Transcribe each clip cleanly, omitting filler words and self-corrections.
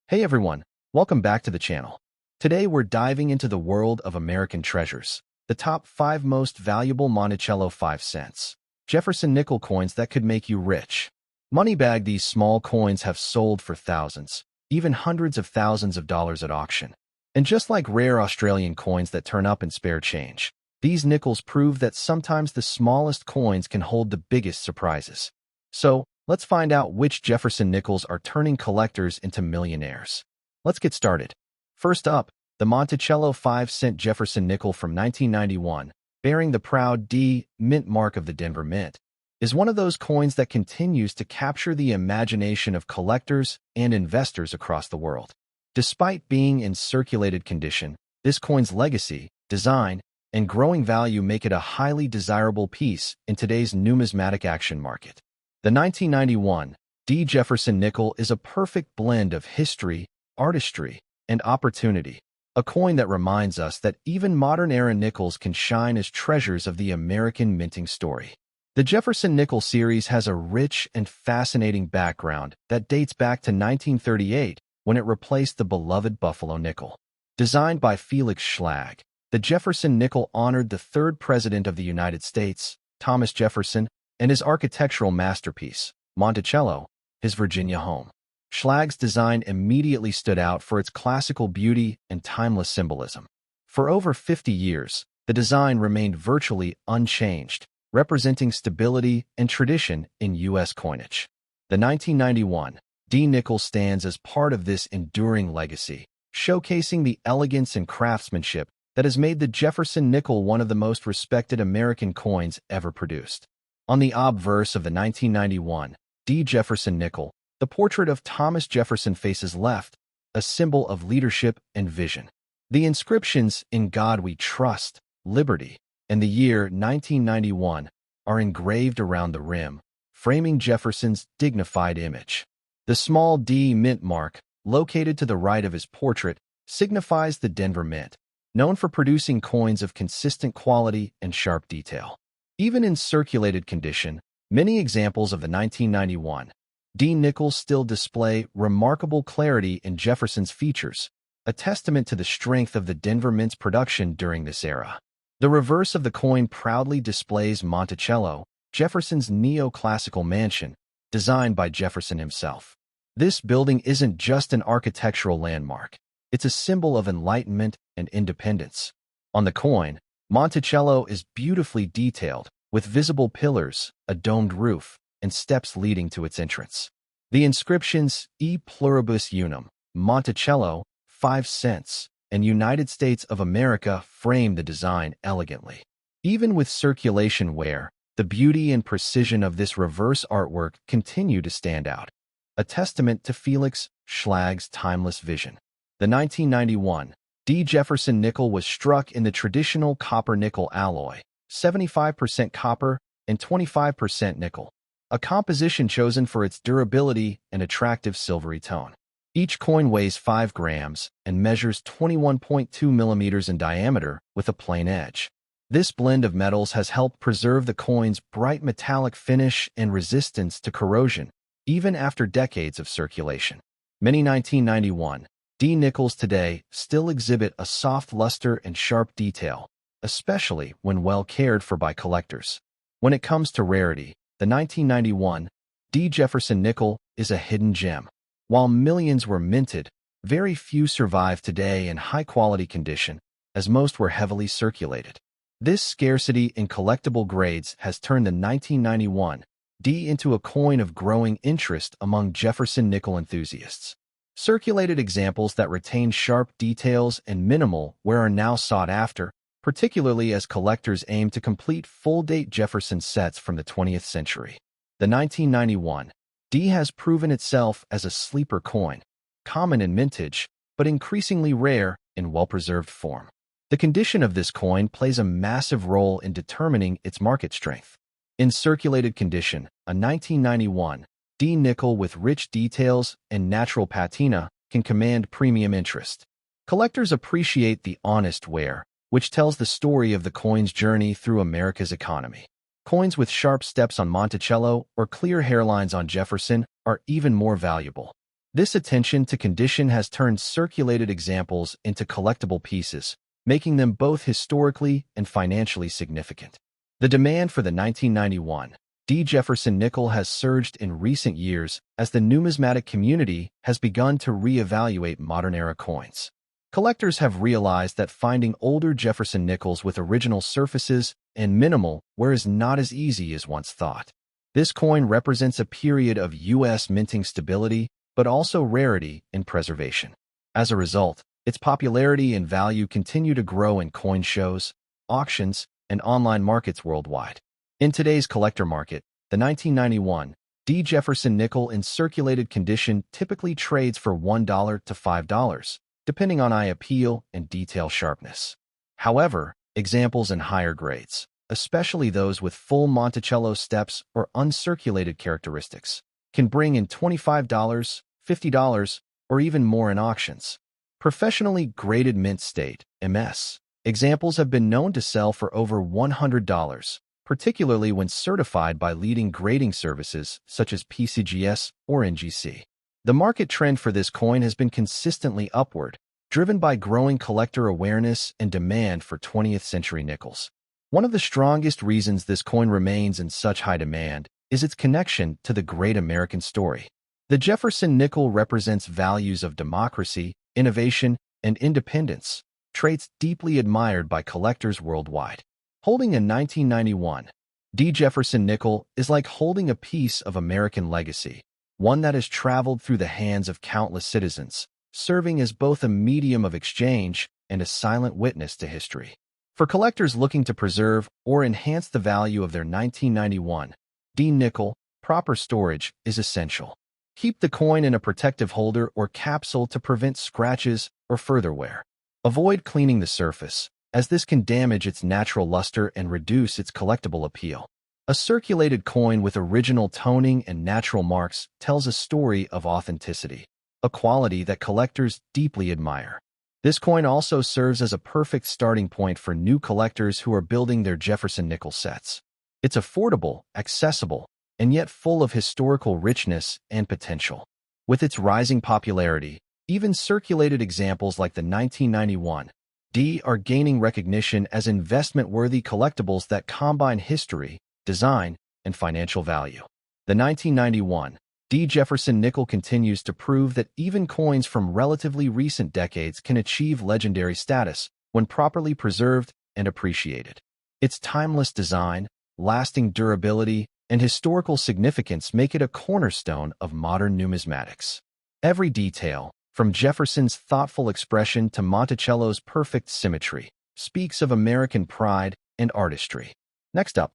Hey everyone, welcome back to the channel. Today we're diving into the world of American treasures, the top 5 most valuable Monticello 5 cents Jefferson nickel coins that could make you rich. Moneybag, these small coins have sold for thousands, even hundreds of thousands of dollars at auction. And just like rare Australian coins that turn up in spare change, these nickels prove that sometimes the smallest coins can hold the biggest surprises. So, let's find out which Jefferson nickels are turning collectors into millionaires. Let's get started. First up, the Monticello 5-cent Jefferson nickel from 1991, bearing the proud D Mint mark of the Denver Mint, is one of those coins that continues to capture the imagination of collectors and investors across the world. Despite being in circulated condition, this coin's legacy, design, and growing value make it a highly desirable piece in today's numismatic action market. The 1991 D. Jefferson nickel is a perfect blend of history, artistry, and opportunity, a coin that reminds us that even modern-era nickels can shine as treasures of the American minting story. The Jefferson nickel series has a rich and fascinating background that dates back to 1938 when it replaced the beloved Buffalo nickel. Designed by Felix Schlag, the Jefferson nickel honored the third president of the United States, Thomas Jefferson, and his architectural masterpiece, Monticello, his Virginia home. Schlag's design immediately stood out for its classical beauty and timeless symbolism. For over 50 years, the design remained virtually unchanged, representing stability and tradition in U.S. coinage. The 1991 D nickel stands as part of this enduring legacy, showcasing the elegance and craftsmanship that has made the Jefferson nickel one of the most respected American coins ever produced. On the obverse of the 1991 D. Jefferson nickel, the portrait of Thomas Jefferson faces left, a symbol of leadership and vision. The inscriptions, "In God We Trust," "Liberty," and the year 1991 are engraved around the rim, framing Jefferson's dignified image. The small D Mint mark, located to the right of his portrait, signifies the Denver Mint, known for producing coins of consistent quality and sharp detail. Even in circulated condition, many examples of the 1991 D nickels still display remarkable clarity in Jefferson's features, a testament to the strength of the Denver Mint's production during this era. The reverse of the coin proudly displays Monticello, Jefferson's neoclassical mansion, designed by Jefferson himself. This building isn't just an architectural landmark, it's a symbol of enlightenment and independence. On the coin, Monticello is beautifully detailed, with visible pillars, a domed roof, and steps leading to its entrance. The inscriptions E Pluribus Unum, Monticello, 5 cents, and United States of America frame the design elegantly. Even with circulation wear, the beauty and precision of this reverse artwork continue to stand out, a testament to Felix Schlag's timeless vision. The 1991 D. Jefferson nickel was struck in the traditional copper-nickel alloy, 75% copper and 25% nickel, a composition chosen for its durability and attractive silvery tone. Each coin weighs 5 grams and measures 21.2 millimeters in diameter with a plain edge. This blend of metals has helped preserve the coin's bright metallic finish and resistance to corrosion, even after decades of circulation. Many 1991 D nickels today still exhibit a soft luster and sharp detail, especially when well cared for by collectors. When it comes to rarity, the 1991 D. Jefferson nickel is a hidden gem. While millions were minted, very few survive today in high-quality condition, as most were heavily circulated. This scarcity in collectible grades has turned the 1991 D into a coin of growing interest among Jefferson nickel enthusiasts. Circulated examples that retain sharp details and minimal wear are now sought after, particularly as collectors aim to complete full-date Jefferson sets from the 20th century. The 1991 D has proven itself as a sleeper coin, common in mintage, but increasingly rare in well-preserved form. The condition of this coin plays a massive role in determining its market strength. In circulated condition, a 1991 D nickel with rich details and natural patina can command premium interest. Collectors appreciate the honest wear, which tells the story of the coin's journey through America's economy. Coins with sharp steps on Monticello or clear hairlines on Jefferson are even more valuable. This attention to condition has turned circulated examples into collectible pieces, making them both historically and financially significant. The demand for the 1991 D. Jefferson nickel has surged in recent years as the numismatic community has begun to reevaluate modern-era coins. Collectors have realized that finding older Jefferson nickels with original surfaces and minimal wear is not as easy as once thought. This coin represents a period of U.S. minting stability, but also rarity and preservation. As a result, its popularity and value continue to grow in coin shows, auctions, and online markets worldwide. In today's collector market, the 1991 D. Jefferson nickel in circulated condition typically trades for $1 to $5, depending on eye appeal and detail sharpness. However, examples in higher grades, especially those with full Monticello steps or uncirculated characteristics, can bring in $25, $50, or even more in auctions. Professionally graded mint state (MS) examples have been known to sell for over $100, particularly when certified by leading grading services such as PCGS or NGC. The market trend for this coin has been consistently upward, driven by growing collector awareness and demand for 20th-century nickels. One of the strongest reasons this coin remains in such high demand is its connection to the great American story. The Jefferson nickel represents values of democracy, innovation, and independence, traits deeply admired by collectors worldwide. Holding a 1991 D. Jefferson nickel is like holding a piece of American legacy, one that has traveled through the hands of countless citizens, serving as both a medium of exchange and a silent witness to history. For collectors looking to preserve or enhance the value of their 1991 D. nickel, proper storage is essential. Keep the coin in a protective holder or capsule to prevent scratches or further wear. Avoid cleaning the surface, as this can damage its natural luster and reduce its collectible appeal. A circulated coin with original toning and natural marks tells a story of authenticity, a quality that collectors deeply admire. This coin also serves as a perfect starting point for new collectors who are building their Jefferson nickel sets. It's affordable, accessible, and yet full of historical richness and potential. With its rising popularity, even circulated examples like the 1991 D are gaining recognition as investment-worthy collectibles that combine history, design, and financial value. The 1991 D. Jefferson nickel continues to prove that even coins from relatively recent decades can achieve legendary status when properly preserved and appreciated. Its timeless design, lasting durability, and historical significance make it a cornerstone of modern numismatics. Every detail, from Jefferson's thoughtful expression to Monticello's perfect symmetry, speaks of American pride and artistry. Next up,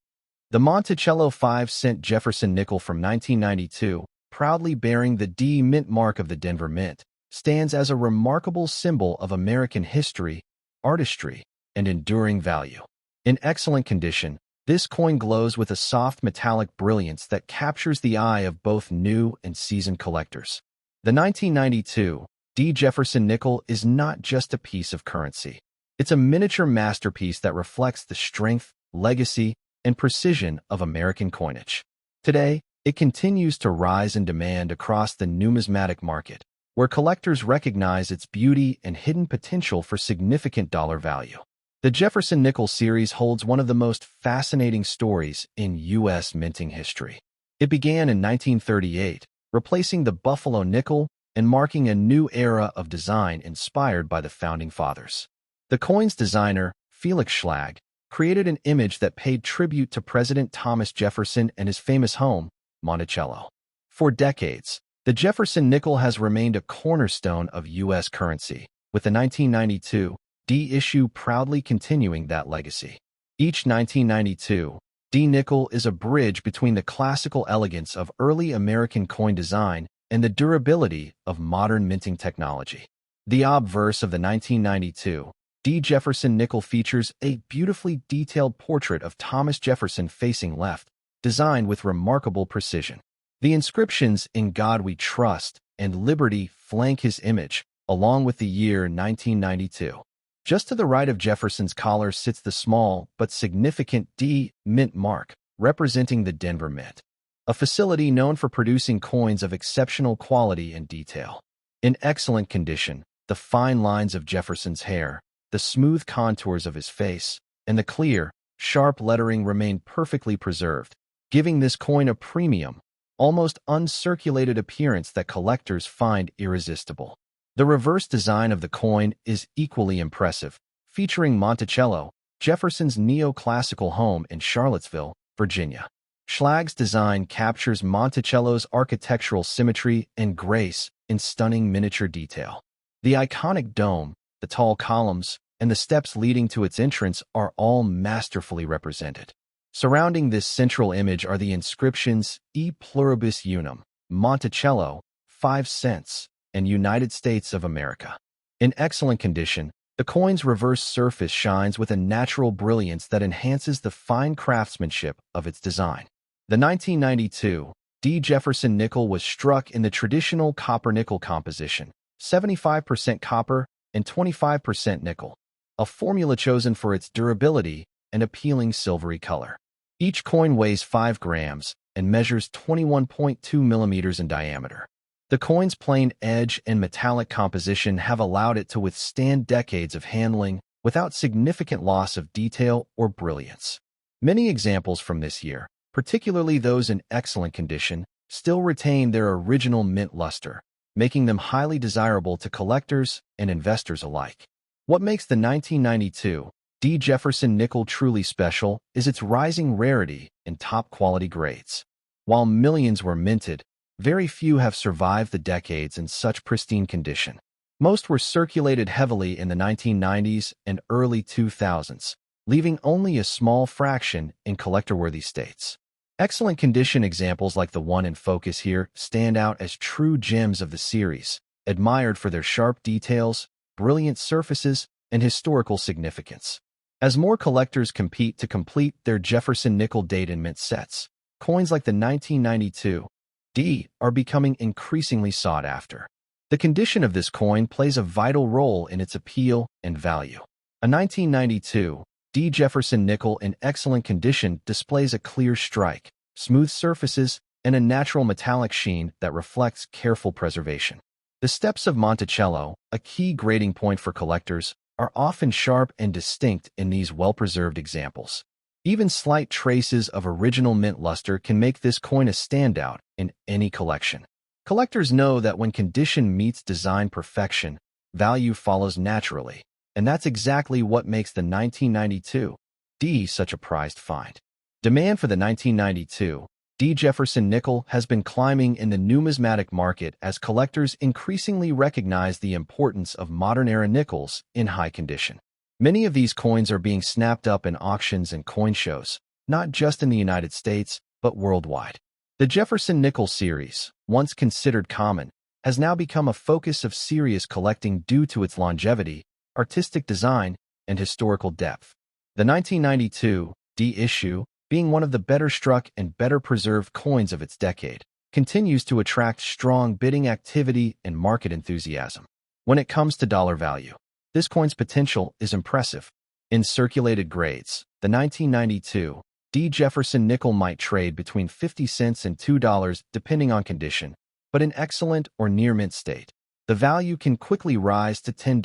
the Monticello 5-cent Jefferson nickel from 1992, proudly bearing the D Mint mark of the Denver Mint, stands as a remarkable symbol of American history, artistry, and enduring value. In excellent condition, this coin glows with a soft metallic brilliance that captures the eye of both new and seasoned collectors. The 1992 D. Jefferson nickel is not just a piece of currency. It's a miniature masterpiece that reflects the strength, legacy, and precision of American coinage. Today, it continues to rise in demand across the numismatic market, where collectors recognize its beauty and hidden potential for significant dollar value. The Jefferson nickel series holds one of the most fascinating stories in U.S. minting history. It began in 1938, replacing the Buffalo nickel and marking a new era of design inspired by the Founding Fathers. The coin's designer, Felix Schlag, created an image that paid tribute to President Thomas Jefferson and his famous home, Monticello. For decades, the Jefferson nickel has remained a cornerstone of U.S. currency, with the 1992 D issue proudly continuing that legacy. Each 1992 D nickel is a bridge between the classical elegance of early American coin design and the durability of modern minting technology. The obverse of the 1992 D. Jefferson nickel features a beautifully detailed portrait of Thomas Jefferson facing left, designed with remarkable precision. The inscriptions "In God We Trust" and "Liberty" flank his image, along with the year 1992. Just to the right of Jefferson's collar sits the small but significant D Mint mark, representing the Denver Mint. a facility known for producing coins of exceptional quality and detail. In excellent condition, the fine lines of Jefferson's hair, the smooth contours of his face, and the clear, sharp lettering remain perfectly preserved, giving this coin a premium, almost uncirculated appearance that collectors find irresistible. The reverse design of the coin is equally impressive, featuring Monticello, Jefferson's neoclassical home in Charlottesville, Virginia. Schlag's design captures Monticello's architectural symmetry and grace in stunning miniature detail. The iconic dome, the tall columns, and the steps leading to its entrance are all masterfully represented. Surrounding this central image are the inscriptions E Pluribus Unum, Monticello, 5 cents, and United States of America. In excellent condition, the coin's reverse surface shines with a natural brilliance that enhances the fine craftsmanship of its design. The 1992 D. Jefferson nickel was struck in the traditional copper-nickel composition, 75% copper and 25% nickel, a formula chosen for its durability and appealing silvery color. Each coin weighs 5 grams and measures 21.2 millimeters in diameter. The coin's plain edge and metallic composition have allowed it to withstand decades of handling without significant loss of detail or brilliance. Many examples from this year, particularly those in excellent condition, still retain their original mint luster, making them highly desirable to collectors and investors alike. What makes the 1992 D. Jefferson nickel truly special is its rising rarity and top-quality grades. While millions were minted, very few have survived the decades in such pristine condition. Most were circulated heavily in the 1990s and early 2000s, leaving only a small fraction in collector-worthy states. Excellent condition examples like the one in focus here stand out as true gems of the series, admired for their sharp details, brilliant surfaces, and historical significance. As more collectors compete to complete their Jefferson nickel date and mint sets, coins like the 1992 D are becoming increasingly sought after. The condition of this coin plays a vital role in its appeal and value. A 1992 D. Jefferson nickel in excellent condition displays a clear strike, smooth surfaces, and a natural metallic sheen that reflects careful preservation. The steps of Monticello, a key grading point for collectors, are often sharp and distinct in these well-preserved examples. Even slight traces of original mint luster can make this coin a standout in any collection. Collectors know that when condition meets design perfection, value follows naturally, and that's exactly what makes the 1992 D such a prized find. Demand for the 1992 D. Jefferson nickel has been climbing in the numismatic market as collectors increasingly recognize the importance of modern-era nickels in high condition. Many of these coins are being snapped up in auctions and coin shows, not just in the United States, but worldwide. The Jefferson nickel series, once considered common, has now become a focus of serious collecting due to its longevity, artistic design, and historical depth. The 1992 D issue, being one of the better struck and better preserved coins of its decade, continues to attract strong bidding activity and market enthusiasm. When it comes to dollar value, this coin's potential is impressive. In circulated grades, the 1992 D. Jefferson nickel might trade between 50 cents and $2 depending on condition, but in excellent or near-mint state, the value can quickly rise to $10,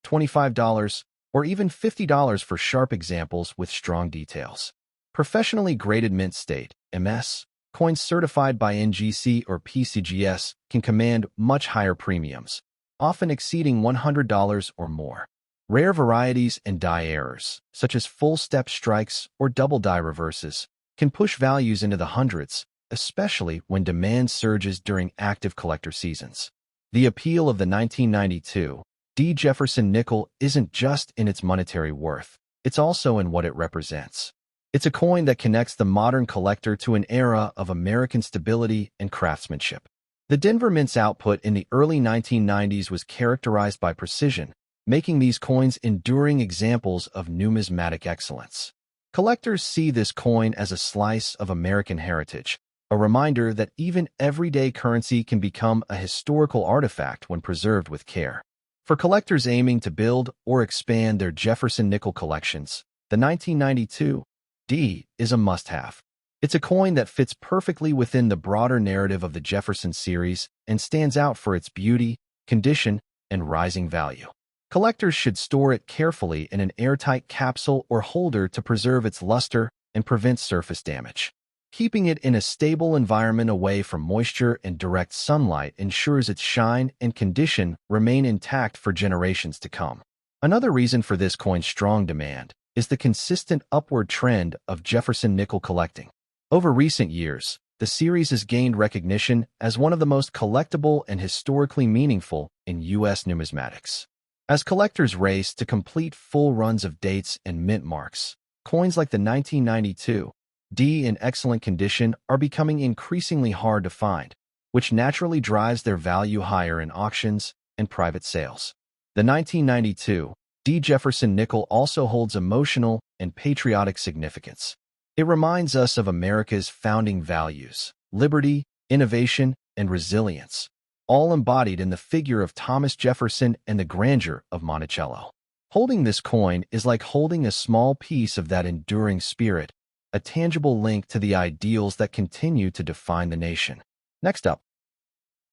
$25, or even $50 for sharp examples with strong details. Professionally graded mint state, MS, coins certified by NGC or PCGS can command much higher premiums, often exceeding $100 or more. Rare varieties and die errors, such as full-step strikes or double die reverses, can push values into the hundreds, especially when demand surges during active collector seasons. The appeal of the 1992 D. Jefferson nickel isn't just in its monetary worth, it's also in what it represents. It's a coin that connects the modern collector to an era of American stability and craftsmanship. The Denver Mint's output in the early 1990s was characterized by precision, making these coins enduring examples of numismatic excellence. Collectors see this coin as a slice of American heritage, a reminder that even everyday currency can become a historical artifact when preserved with care. For collectors aiming to build or expand their Jefferson nickel collections, the 1992 D is a must-have. It's a coin that fits perfectly within the broader narrative of the Jefferson series and stands out for its beauty, condition, and rising value. Collectors should store it carefully in an airtight capsule or holder to preserve its luster and prevent surface damage. Keeping it in a stable environment away from moisture and direct sunlight ensures its shine and condition remain intact for generations to come. Another reason for this coin's strong demand is the consistent upward trend of Jefferson nickel collecting. Over recent years, the series has gained recognition as one of the most collectible and historically meaningful in U.S. numismatics. As collectors race to complete full runs of dates and mint marks, coins like the 1992 D in excellent condition are becoming increasingly hard to find, which naturally drives their value higher in auctions and private sales. The 1992 D Jefferson nickel also holds emotional and patriotic significance. It reminds us of America's founding values: liberty, innovation, and resilience, all embodied in the figure of Thomas Jefferson and the grandeur of Monticello. Holding this coin is like holding a small piece of that enduring spirit, a tangible link to the ideals that continue to define the nation. Next up,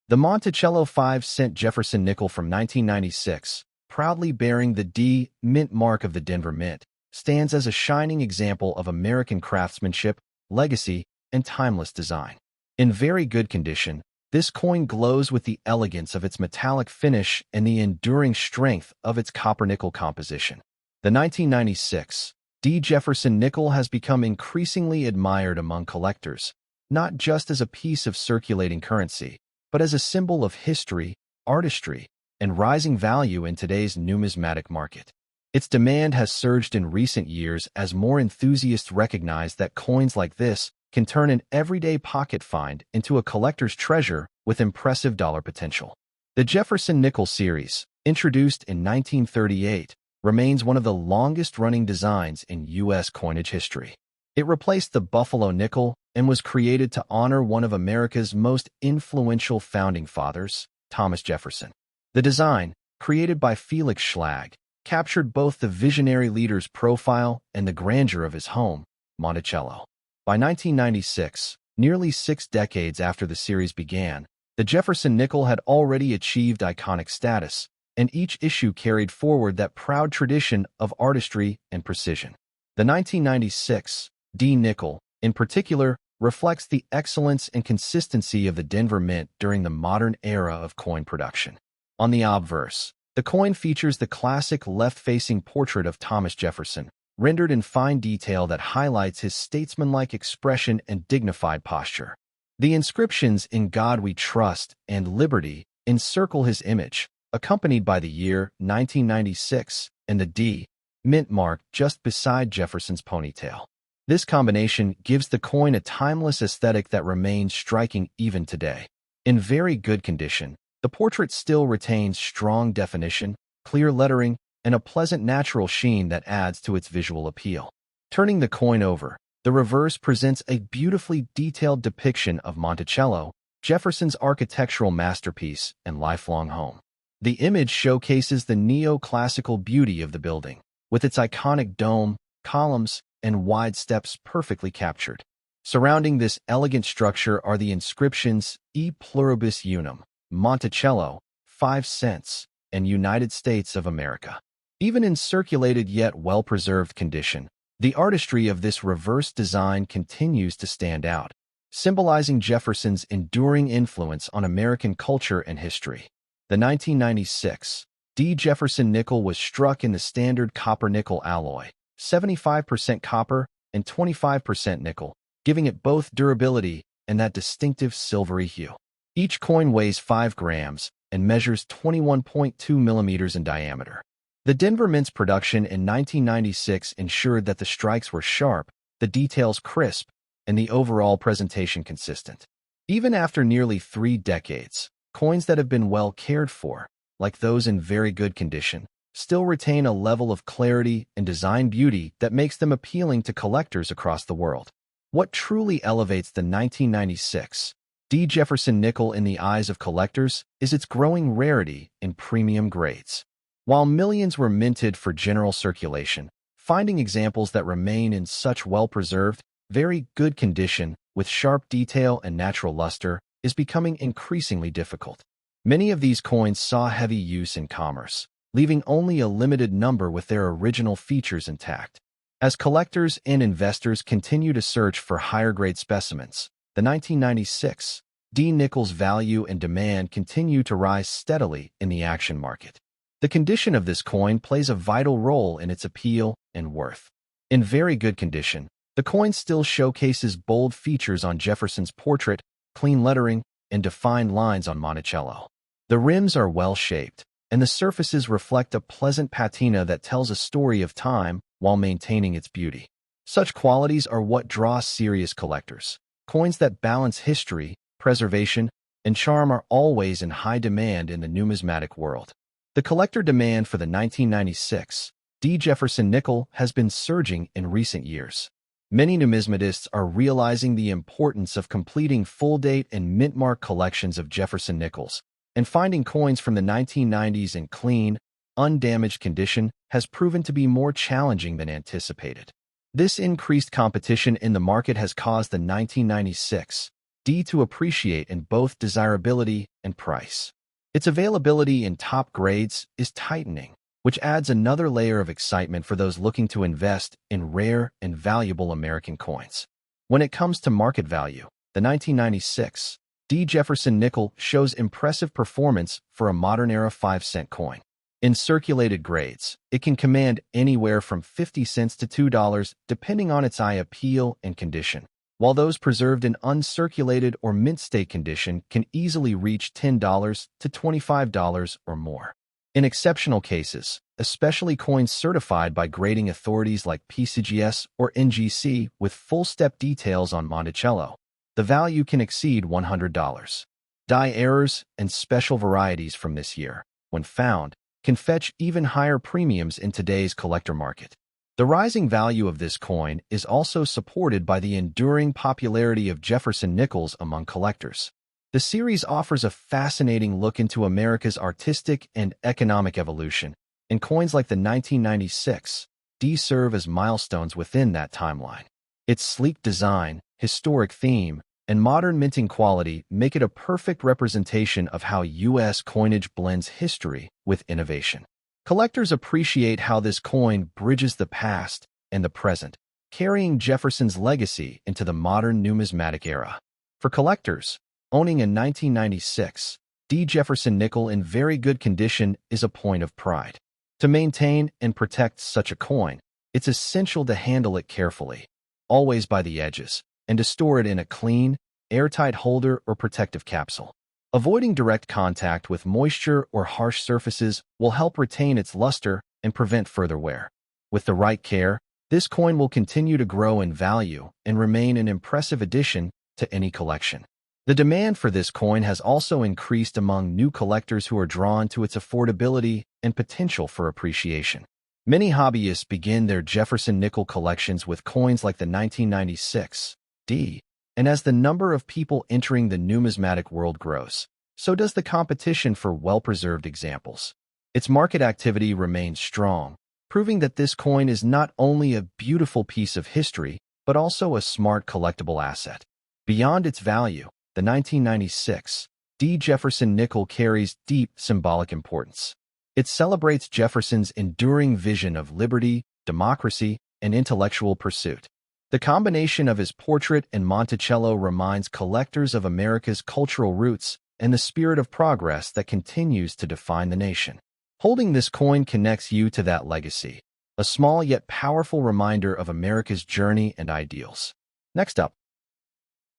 the Monticello 5-cent Jefferson nickel from 1996, proudly bearing the D Mint mark of the Denver Mint, stands as a shining example of American craftsmanship, legacy, and timeless design. In very good condition, this coin glows with the elegance of its metallic finish and the enduring strength of its copper-nickel composition. The 1996 D Jefferson nickel has become increasingly admired among collectors, not just as a piece of circulating currency, but as a symbol of history, artistry, and rising value in today's numismatic market. Its demand has surged in recent years as more enthusiasts recognize that coins like this can turn an everyday pocket find into a collector's treasure with impressive dollar potential. The Jefferson nickel series, introduced in 1938, remains one of the longest-running designs in U.S. coinage history. It replaced the Buffalo nickel and was created to honor one of America's most influential founding fathers, Thomas Jefferson. The design, created by Felix Schlag, captured both the visionary leader's profile and the grandeur of his home, Monticello. By 1996, nearly 6 decades after the series began, the Jefferson nickel had already achieved iconic status, and each issue carried forward that proud tradition of artistry and precision. The 1996 D nickel, in particular, reflects the excellence and consistency of the Denver Mint during the modern era of coin production. On the obverse, the coin features the classic left-facing portrait of Thomas Jefferson, rendered in fine detail that highlights his statesmanlike expression and dignified posture. The inscriptions "In God We Trust" and "Liberty" encircle his image, accompanied by the year 1996 and the D Mint mark just beside Jefferson's ponytail. This combination gives the coin a timeless aesthetic that remains striking even today. In very good condition, the portrait still retains strong definition, clear lettering, and a pleasant natural sheen that adds to its visual appeal. Turning the coin over, the reverse presents a beautifully detailed depiction of Monticello, Jefferson's architectural masterpiece and lifelong home. The image showcases the neoclassical beauty of the building, with its iconic dome, columns, and wide steps perfectly captured. Surrounding this elegant structure are the inscriptions E Pluribus Unum, Monticello, 5 cents, and United States of America. Even in circulated yet well-preserved condition, the artistry of this reverse design continues to stand out, symbolizing Jefferson's enduring influence on American culture and history. The 1996 D Jefferson nickel was struck in the standard copper-nickel alloy, 75% copper and 25% nickel, giving it both durability and that distinctive silvery hue. Each coin weighs 5 grams and measures 21.2 millimeters in diameter. The Denver Mint's production in 1996 ensured that the strikes were sharp, the details crisp, and the overall presentation consistent. Even after nearly 3 decades, coins that have been well cared for, like those in very good condition, still retain a level of clarity and design beauty that makes them appealing to collectors across the world. What truly elevates the 1996 D Jefferson nickel in the eyes of collectors is its growing rarity in premium grades. While millions were minted for general circulation, finding examples that remain in such well-preserved very good condition, with sharp detail and natural luster, is becoming increasingly difficult. Many of these coins saw heavy use in commerce, leaving only a limited number with their original features intact. As collectors and investors continue to search for higher-grade specimens, the 1996 D nickel's value and demand continue to rise steadily in the action market. The condition of this coin plays a vital role in its appeal and worth. In very good condition, the coin still showcases bold features on Jefferson's portrait, clean lettering, and defined lines on Monticello. The rims are well-shaped, and the surfaces reflect a pleasant patina that tells a story of time while maintaining its beauty. Such qualities are what draw serious collectors. Coins that balance history, preservation, and charm are always in high demand in the numismatic world. The collector demand for the 1996 D. Jefferson nickel has been surging in recent years. Many numismatists are realizing the importance of completing full-date and mint-mark collections of Jefferson nickels, and finding coins from the 1990s in clean, undamaged condition has proven to be more challenging than anticipated. This increased competition in the market has caused the 1996 D to appreciate in both desirability and price. Its availability in top grades is tightening, which adds another layer of excitement for those looking to invest in rare and valuable American coins. When it comes to market value, the 1996 D. Jefferson nickel shows impressive performance for a modern-era 5-cent coin. In circulated grades, it can command anywhere from 50 cents to $2 depending on its eye appeal and condition, while those preserved in uncirculated or mint-state condition can easily reach $10 to $25 or more. In exceptional cases, especially coins certified by grading authorities like PCGS or NGC with full-step details on Monticello, the value can exceed $100. Die errors and special varieties from this year, when found, can fetch even higher premiums in today's collector market. The rising value of this coin is also supported by the enduring popularity of Jefferson nickels among collectors. The series offers a fascinating look into America's artistic and economic evolution, and coins like the 1996 D serve as milestones within that timeline. Its sleek design, historic theme, and modern minting quality make it a perfect representation of how U.S. coinage blends history with innovation. Collectors appreciate how this coin bridges the past and the present, carrying Jefferson's legacy into the modern numismatic era. For collectors, owning a 1996 D. Jefferson nickel in very good condition is a point of pride. To maintain and protect such a coin, it's essential to handle it carefully, always by the edges, and to store it in a clean, airtight holder or protective capsule. Avoiding direct contact with moisture or harsh surfaces will help retain its luster and prevent further wear. With the right care, this coin will continue to grow in value and remain an impressive addition to any collection. The demand for this coin has also increased among new collectors who are drawn to its affordability and potential for appreciation. Many hobbyists begin their Jefferson nickel collections with coins like the 1996 D, and as the number of people entering the numismatic world grows, so does the competition for well-preserved examples. Its market activity remains strong, proving that this coin is not only a beautiful piece of history, but also a smart collectible asset. Beyond its value, the 1996 D. Jefferson nickel carries deep symbolic importance. It celebrates Jefferson's enduring vision of liberty, democracy, and intellectual pursuit. The combination of his portrait and Monticello reminds collectors of America's cultural roots and the spirit of progress that continues to define the nation. Holding this coin connects you to that legacy, a small yet powerful reminder of America's journey and ideals. Next up,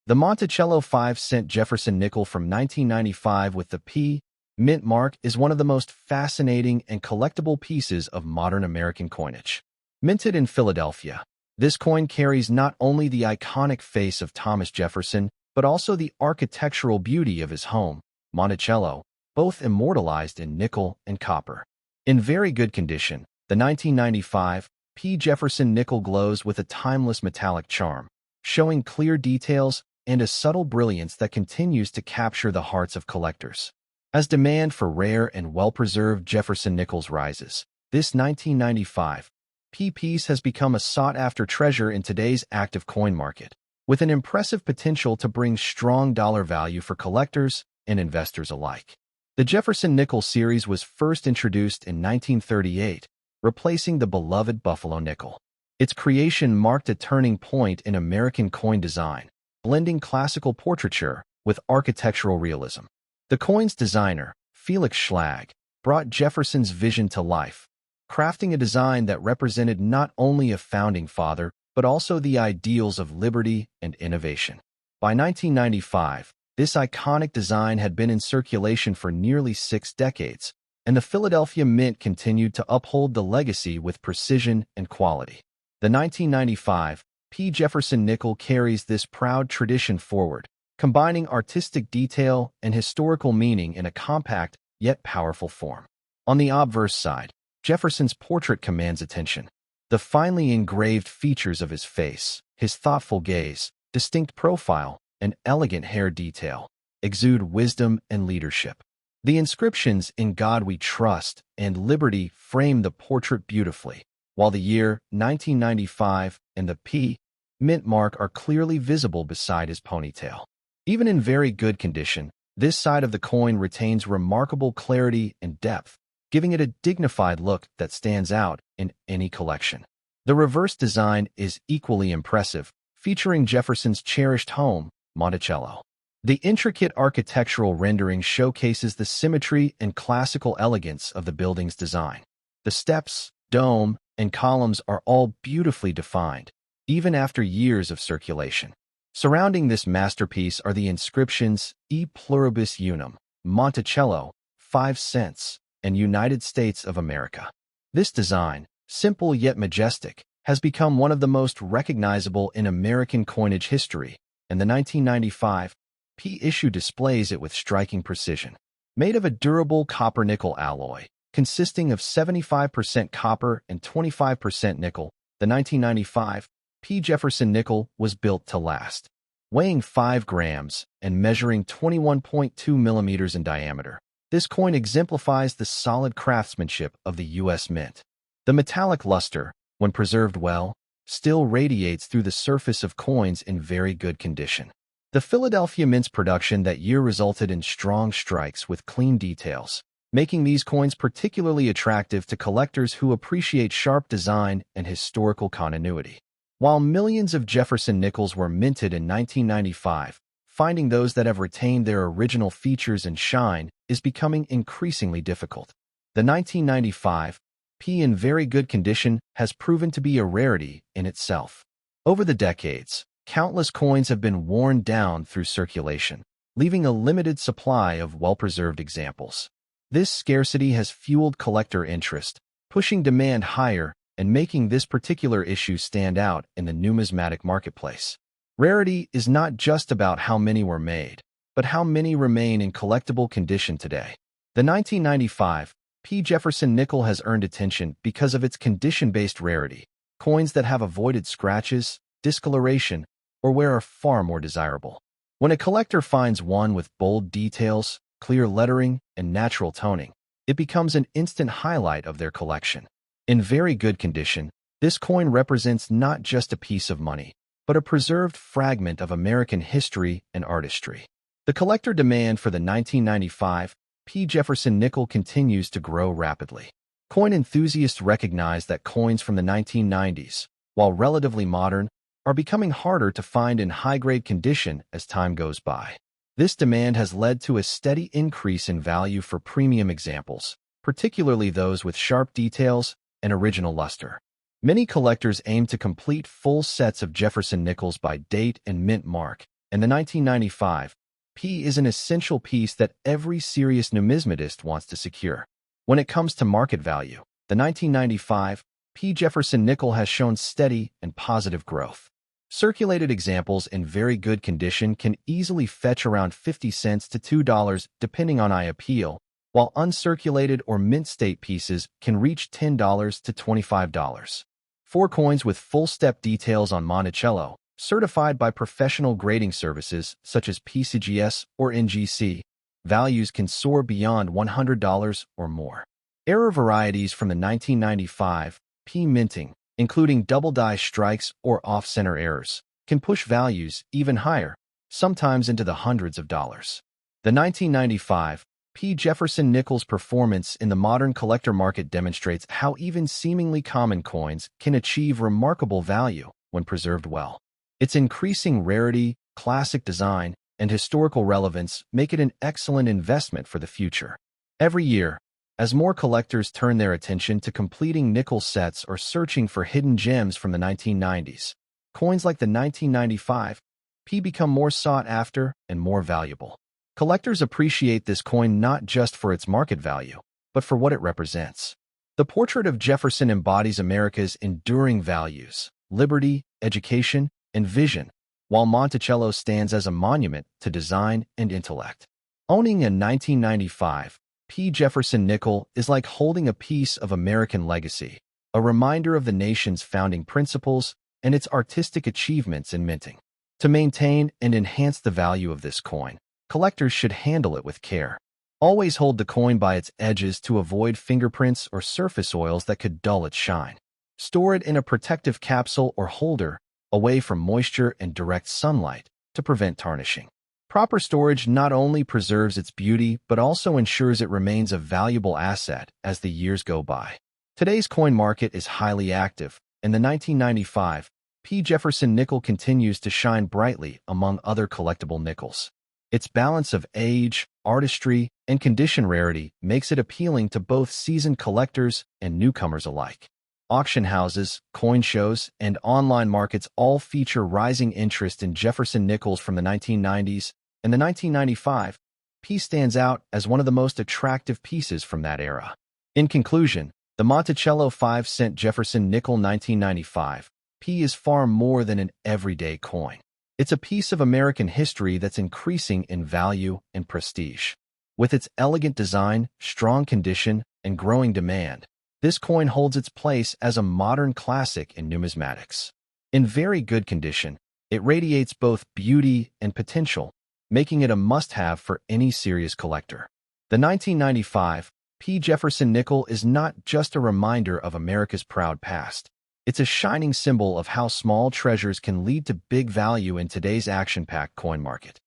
the Monticello 5-cent Jefferson nickel from 1995 with the P. Mint mark is one of the most fascinating and collectible pieces of modern American coinage. Minted in Philadelphia, this coin carries not only the iconic face of Thomas Jefferson, but also the architectural beauty of his home, Monticello, both immortalized in nickel and copper. In very good condition, the 1995 P. Jefferson nickel glows with a timeless metallic charm, showing clear details and a subtle brilliance that continues to capture the hearts of collectors. As demand for rare and well-preserved Jefferson nickels rises, this 1995 P piece has become a sought-after treasure in today's active coin market, with an impressive potential to bring strong dollar value for collectors and investors alike. The Jefferson nickel series was first introduced in 1938, replacing the beloved Buffalo nickel. Its creation marked a turning point in American coin design, blending classical portraiture with architectural realism. The coin's designer, Felix Schlag, brought Jefferson's vision to life, crafting a design that represented not only a founding father, but also the ideals of liberty and innovation. By 1995, this iconic design had been in circulation for nearly 6 decades, and the Philadelphia Mint continued to uphold the legacy with precision and quality. The 1995 P. Jefferson nickel carries this proud tradition forward, combining artistic detail and historical meaning in a compact yet powerful form. On the obverse side, Jefferson's portrait commands attention. The finely engraved features of his face, his thoughtful gaze, distinct profile, and elegant hair detail exude wisdom and leadership. The inscriptions "In God We Trust" and "Liberty" frame the portrait beautifully, while the year 1995 and the P. Mint mark are clearly visible beside his ponytail. Even in very good condition, this side of the coin retains remarkable clarity and depth, giving it a dignified look that stands out in any collection. The reverse design is equally impressive, featuring Jefferson's cherished home, Monticello. The intricate architectural rendering showcases the symmetry and classical elegance of the building's design. The steps, dome, and columns are all beautifully defined, even after years of circulation. Surrounding this masterpiece are the inscriptions "E Pluribus Unum," Monticello, 5 cents, and United States of America. This design, simple yet majestic, has become one of the most recognizable in American coinage history, and the 1995 P issue displays it with striking precision. Made of a durable copper-nickel alloy, consisting of 75% copper and 25% nickel, the 1995 P. Jefferson nickel was built to last. Weighing 5 grams and measuring 21.2 millimeters in diameter, this coin exemplifies the solid craftsmanship of the U.S. Mint. The metallic luster, when preserved well, still radiates through the surface of coins in very good condition. The Philadelphia Mint's production that year resulted in strong strikes with clean details, making these coins particularly attractive to collectors who appreciate sharp design and historical continuity. While millions of Jefferson nickels were minted in 1995, finding those that have retained their original features and shine is becoming increasingly difficult. The 1995 P in very good condition has proven to be a rarity in itself. Over the decades, countless coins have been worn down through circulation, leaving a limited supply of well-preserved examples. This scarcity has fueled collector interest, pushing demand higher and making this particular issue stand out in the numismatic marketplace. Rarity is not just about how many were made, but how many remain in collectible condition today. The 1995 P. Jefferson nickel has earned attention because of its condition-based rarity. Coins that have avoided scratches, discoloration, or wear are far more desirable. When a collector finds one with bold details, clear lettering, and natural toning, it becomes an instant highlight of their collection. In very good condition, this coin represents not just a piece of money, but a preserved fragment of American history and artistry. The collector demand for the 1995 P. Jefferson nickel continues to grow rapidly. Coin enthusiasts recognize that coins from the 1990s, while relatively modern, are becoming harder to find in high-grade condition as time goes by. This demand has led to a steady increase in value for premium examples, particularly those with sharp details and original luster. Many collectors aim to complete full sets of Jefferson nickels by date and mint mark, and the 1995 P is an essential piece that every serious numismatist wants to secure. When it comes to market value, the 1995 P. Jefferson nickel has shown steady and positive growth. Circulated examples in very good condition can easily fetch around 50 cents to $2 depending on eye appeal, while uncirculated or mint state pieces can reach $10 to $25. 4 coins with full step details on Monticello, certified by professional grading services such as PCGS or NGC, values can soar beyond $100 or more. Error varieties from the 1995 P minting including double die strikes or off-center errors, can push values even higher, sometimes into the hundreds of dollars. The 1995 P. Jefferson nickel's performance in the modern collector market demonstrates how even seemingly common coins can achieve remarkable value when preserved well. Its increasing rarity, classic design, and historical relevance make it an excellent investment for the future. Every year, as more collectors turn their attention to completing nickel sets or searching for hidden gems from the 1990s, coins like the 1995 P become more sought after and more valuable. Collectors appreciate this coin not just for its market value, but for what it represents. The portrait of Jefferson embodies America's enduring values, liberty, education, and vision, while Monticello stands as a monument to design and intellect. Owning a 1995 P. Jefferson nickel is like holding a piece of American legacy, a reminder of the nation's founding principles and its artistic achievements in minting. To maintain and enhance the value of this coin, collectors should handle it with care. Always hold the coin by its edges to avoid fingerprints or surface oils that could dull its shine. Store it in a protective capsule or holder, away from moisture and direct sunlight, to prevent tarnishing. Proper storage not only preserves its beauty, but also ensures it remains a valuable asset as the years go by. Today's coin market is highly active, and the 1995 P. Jefferson nickel continues to shine brightly among other collectible nickels. Its balance of age, artistry, and condition rarity makes it appealing to both seasoned collectors and newcomers alike. Auction houses, coin shows, and online markets all feature rising interest in Jefferson nickels from the 1990s, and the 1995 P stands out as one of the most attractive pieces from that era. In conclusion, the Monticello 5-cent Jefferson nickel 1995 P is far more than an everyday coin. It's a piece of American history that's increasing in value and prestige. With its elegant design, strong condition, and growing demand, this coin holds its place as a modern classic in numismatics. In very good condition, it radiates both beauty and potential, making it a must-have for any serious collector. The 1995 P. Jefferson nickel is not just a reminder of America's proud past. It's a shining symbol of how small treasures can lead to big value in today's action-packed coin market.